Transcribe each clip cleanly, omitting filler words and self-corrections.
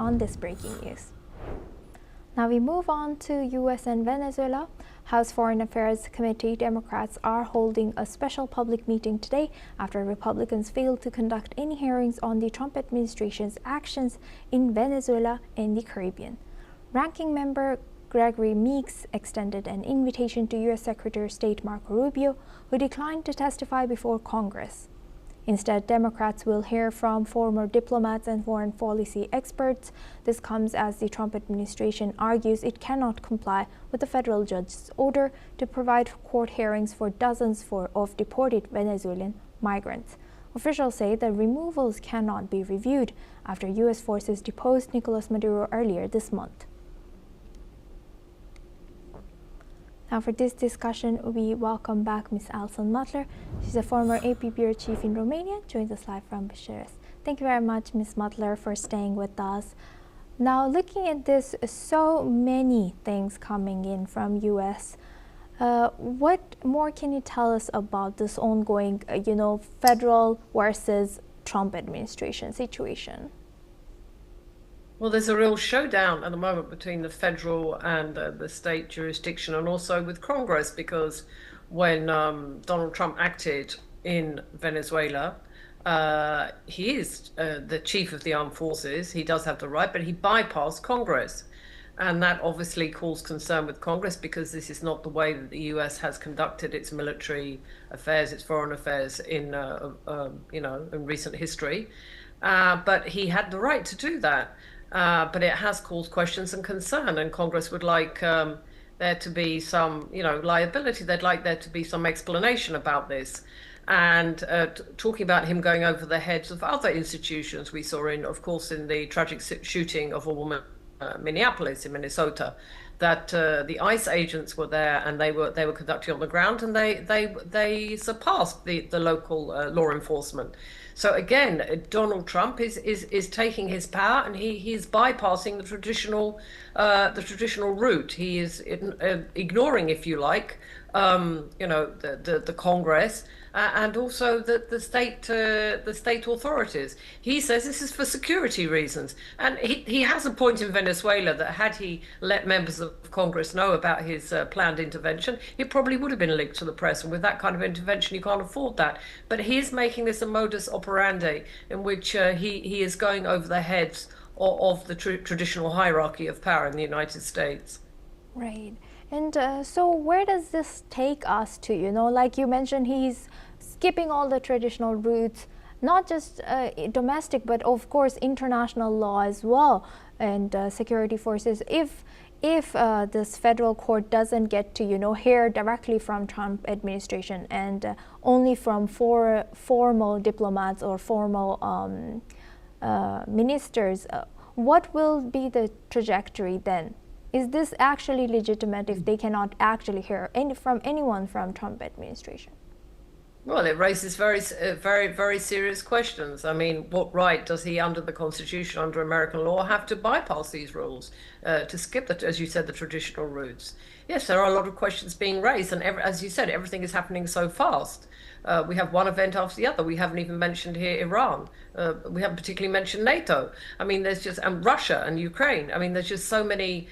on this breaking news. Now we move on to U.S. and Venezuela. House Foreign Affairs Committee Democrats are holding a special public meeting today after Republicans failed to conduct any hearings on the Trump administration's actions in Venezuela and the Caribbean. Ranking member Gregory Meeks extended an invitation to U.S. Secretary of State Marco Rubio, who declined to testify before Congress. Instead, Democrats will hear from former diplomats and foreign policy experts. This comes as the Trump administration argues it cannot comply with the federal judge's order to provide court hearings for dozens of deported Venezuelan migrants. Officials say the removals cannot be reviewed after U.S. forces deposed Nicolas Maduro earlier this month. Now for this discussion, we welcome back Ms. Alison Mutler. She's a former AP Bureau Chief in Romania, joins us live from Bucharest. Thank you very much, Ms. Mutler, for staying with us. Now, looking at this, so many things coming in from U.S. What more can you tell us about this ongoing, federal versus Trump administration situation? Well, there's a real showdown at the moment between the federal and the state jurisdiction, and also with Congress, because when Donald Trump acted in Venezuela, he is the chief of the armed forces. He does have the right, but he bypassed Congress. And that obviously caused concern with Congress, because this is not the way that the U.S. has conducted its military affairs, its foreign affairs in recent history. But he had the right to do that. But it has caused questions and concern, and Congress would like there to be some, liability. They'd like there to be some explanation about this. And talking about him going over the heads of other institutions, we saw of course, in the tragic shooting of a woman Minneapolis in Minnesota, that the ICE agents were there, and they were conducting on the ground, and they surpassed the local law enforcement. So again, Donald Trump is taking his power, and he is bypassing the traditional route. He is ignoring, if you like, the Congress and also the state authorities. He says this is for security reasons, and he has a point in Venezuela that had he let members of Congress know about his planned intervention, it probably would have been leaked to the press. And with that kind of intervention, you can't afford that. But he is making this a modus operandi in which he is going over the heads of the traditional hierarchy of power in the United States. Right. And so where does this take us to? Like you mentioned, he's skipping all the traditional routes, not just domestic, but of course international law as well, and security forces. If this federal court doesn't get to hear directly from Trump administration and only from formal diplomats or formal ministers, what will be the trajectory then? Is this actually legitimate if they cannot actually hear from anyone from Trump administration? Well, it raises very, very serious questions. I mean, what right does he, under the Constitution, under American law, have to bypass these rules, to skip, as you said, the traditional routes? Yes, there are a lot of questions being raised, and as you said, everything is happening so fast. We have one event after the other. We haven't even mentioned here Iran. We haven't particularly mentioned NATO. I mean, and Russia and Ukraine. I mean, there's just so many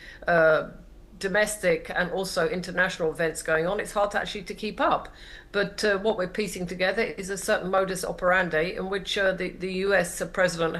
domestic and also international events going on. It's hard to keep up. But what we're piecing together is a certain modus operandi in which the US president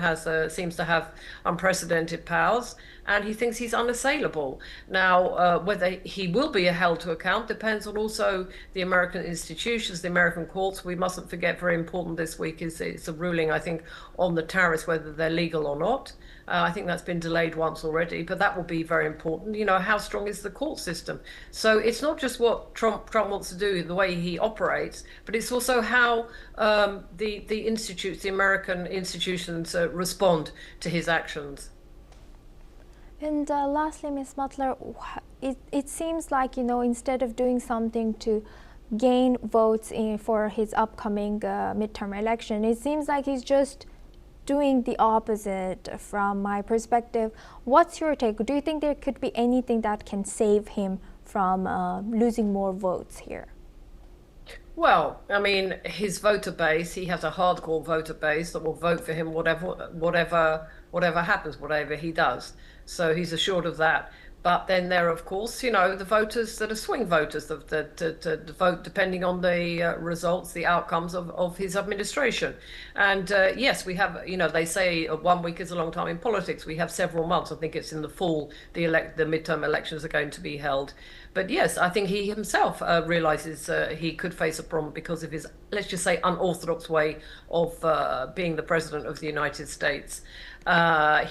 seems to have unprecedented powers, and he thinks he's unassailable. Now, whether he will be held to account depends on also the American institutions, the American courts. We mustn't forget, very important this week is a ruling, I think, on the tariffs, whether they're legal or not. I think that's been delayed once already, but that will be very important. How strong is the court system? So it's not just what Trump wants to do, the way he operates, but it's also how the American institutions respond to his actions. And lastly, Ms. Mutler, it seems like, instead of doing something to gain votes for his upcoming midterm election, it seems like he's just doing the opposite from my perspective. What's your take? Do you think there could be anything that can save him from losing more votes here? Well, I mean, his voter base, he has a hardcore voter base that will vote for him whatever whatever happens, whatever he does. So he's assured of that. But then there are, of course, the voters that are swing voters that vote depending on the results, the outcomes of his administration. And yes, we have, they say 1 week is a long time in politics. We have several months. I think it's in the fall, the midterm elections are going to be held. But yes, I think he himself realizes he could face a problem because of his, let's just say, unorthodox way of being the president of the United States.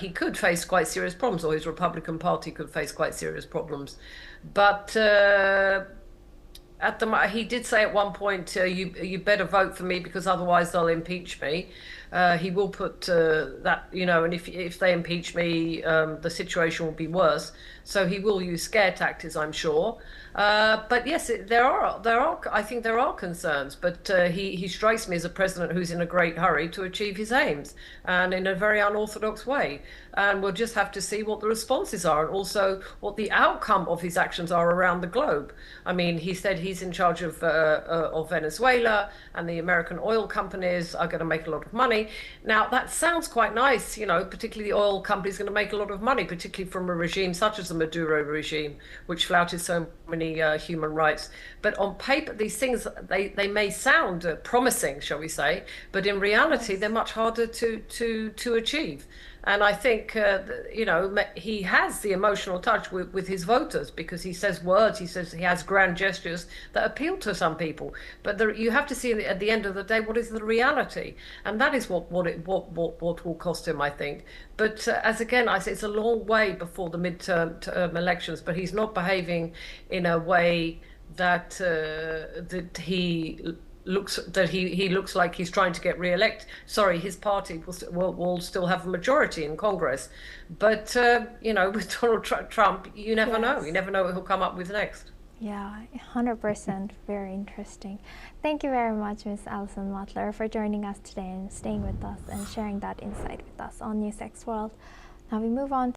He could face quite serious problems, or his Republican Party could face quite serious problems. But he did say at one point, you better vote for me because otherwise they'll impeach me. He will put that, and if they impeach me, the situation will be worse. So he will use scare tactics, I'm sure. But yes, I think there are concerns, but he strikes me as a president who's in a great hurry to achieve his aims, and in a very unorthodox way. And we'll just have to see what the responses are, and also what the outcome of his actions are around the globe. I mean, he said he's in charge of Venezuela, and the American oil companies are going to make a lot of money. Now, that sounds quite nice, particularly the oil companies going to make a lot of money, particularly from a regime such as the Maduro regime, which flouted so many human rights. But on paper, these things, they may sound promising, shall we say, but in reality, they're much harder to achieve. And I think, he has the emotional touch with his voters because he says words, he says he has grand gestures that appeal to some people. But you have to see at the end of the day, what is the reality? And that is what will cost him, I think. But as again, I say it's a long way before the midterm elections, but he's not behaving in a way that he looks like he's trying to get re-elected. Sorry, his party will still have a majority in Congress, but with Donald Trump, you never know. You never know what he'll come up with next. Yeah, 100%. Very interesting. Thank you very much, Ms. Alison Mutler, for joining us today and staying with us and sharing that insight with us on NewsX World. Now we move on